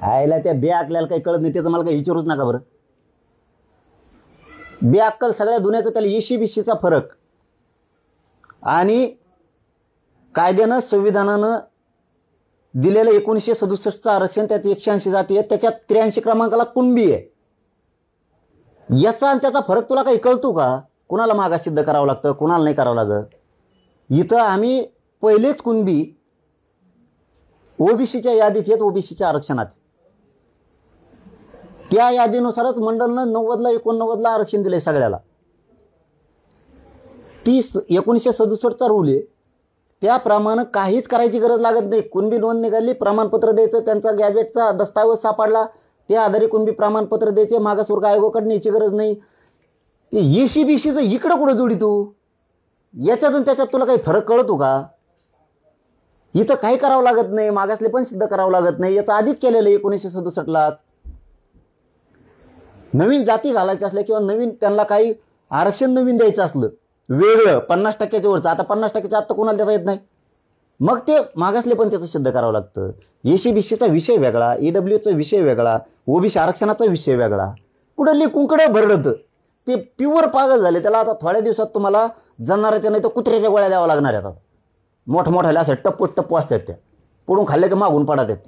आयला त्या बेअक्कल्याला काही कळत नाही, त्याचं मला काही विचारूच नका बरं. बेअक्कल सगळ्या दुनियाचं, त्याला येशी-बिशीचा फरक. आणि कायद्यानं संविधानानं दिलेलं 1967चं आरक्षण, त्यात 180 जाती आहेत, त्याच्यात 83 क्रमांकाला कुणबी आहे. याचा आणि त्याचा फरक तुला काही कळतो का? कुणाला मागास सिद्ध करावं लागतं, कुणाला नाही करावं लागत. इथं आम्ही पहिलेच कुणबी ओबीसीच्या यादीत आहेत, ओबीसीच्या आरक्षणात. त्या यादीनुसारच मंडळनं 90ला 89ला आरक्षण दिले सगळ्याला. 1967चा रूल आहे, त्याप्रमाणे काहीच करायची गरज लागत नाही. कुणबी नोंद निघाली, प्रमाणपत्र द्यायचं, त्यांचा गॅजेटचा दस्तावेज सापडला, त्या आधारे कुणबी प्रमाणपत्र द्यायचे, मागासवर्ग आयोगाकडे न्यायची गरज नाही. ते येशी-बिशीचं इकडं कुठं जोडी तू? याच्यातून त्याच्यात तुला काही फरक कळतो का? इथं काही करावं लागत नाही, मागासले पण सिद्ध करावं लागत नाही. याचं आधीच केलेलं 1967लाच. नवीन जाती घालायच्या असल्या किंवा नवीन त्यांना काही आरक्षण नवीन द्यायचं असलं वेगळं 50%च्या वरचं, आता 50%च्या आत्ता कोणाला देता येत नाही, मग ते मागासले पण त्याचं सिद्ध करावं लागतं. येशी-बिशीचा विषय वेगळा, ईडब्ल्यूचा विषय वेगळा, ओबीसी आरक्षणाचा विषय वेगळा. कुठं लिकुंकडं भरडतं ते प्युअर पागल झाले. त्याला आता थोड्या दिवसात तुम्हाला जनावरांच्या नाही तर कुत्र्याच्या गोळ्या द्यावा लागणार आहेत. मोठमोठ्याला असं टप्पू टप्पू असतात, त्या पुढून खाल्ले की मागून पडत आहेत.